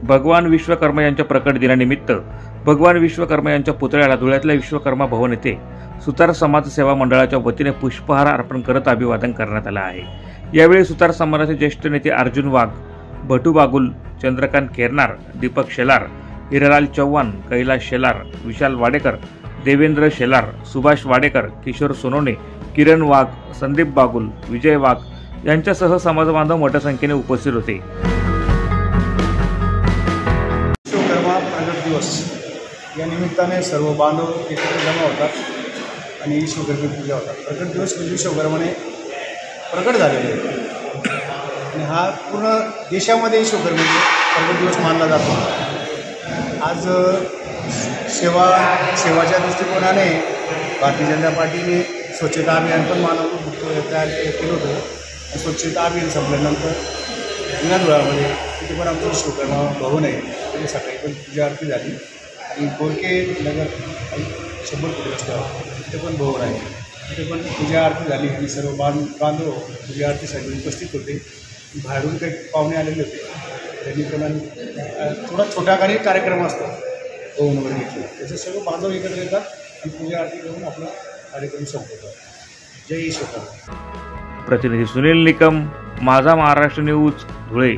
भगवान विश्वकर्मा यांच्या प्रकट दिनानिमित्त भगवान विश्वकर्मा यांच्या पुतळ्याला धुळ्यातल्या विश्वकर्मा भवन येथे सुतार समाज सेवा मंडळाच्या वतीने पुष्पहार अर्पण करत अभिवादन करण्यात आलं आहे। यावेळी सुतार समाजाचे ज्येष्ठ नेते अर्जुन वाघ, भटू बागुल, चंद्रकांत केरनार, दीपक शेलार, हिरालाल चव्हाण, कैलास शेलार, विशाल वाडेकर, देवेंद्र शेलार, सुभाष वाडेकर, किशोर सोनवणे, किरण वाघ, संदीप बागुल, विजय वाघ यांच्यासह समाजबांधव मोठ्या संख्येने उपस्थित होते। विश्वकर्मा प्रगट दिवस या निमित्ताने सर्व बांधव एकत्र जमा होतात आणि विश्वकर्मा पूजा होतात। प्रगट दिवस म्हणजे विश्वकर्माने प्रकट झालेले आणि हा पूर्ण देशामध्ये विश्वकर्मेचा प्रगट दिवस मानला जातो। आज सेवाच्या दृष्टिकोनाने भारतीय जनता पार्टीने स्वच्छता अभियान पण तयार केलं होतं। स्वच्छता अभियान संपल्यानंतर धुळ्यामध्ये तिथे पण आमचं विश्वकर्मा भवन आहे, तिथे सकाळी पण पूजा आरती झाली आणि गोरके नगर 100 फूट रस्त्यावर तिथे पण भवन आहे, तिथे पण पूजा आरती झाली आणि सर्व बांधव पूजा आरतीसाठी उपस्थित होते। बाहेरून काही पाहुणे आलेले होते, त्यांनी पण थोडा छोटा कार्यक्रम असतो भवन वगैरे घेतले, त्याचे सर्व बांधव एकत्र येतात आणि पूजा आरती करून आपला कार्यक्रम संपवतात। जय विश्वकर्मा। प्रतिनिधी सुनील निकम, माझा महाराष्ट्र न्यूज, धुळे।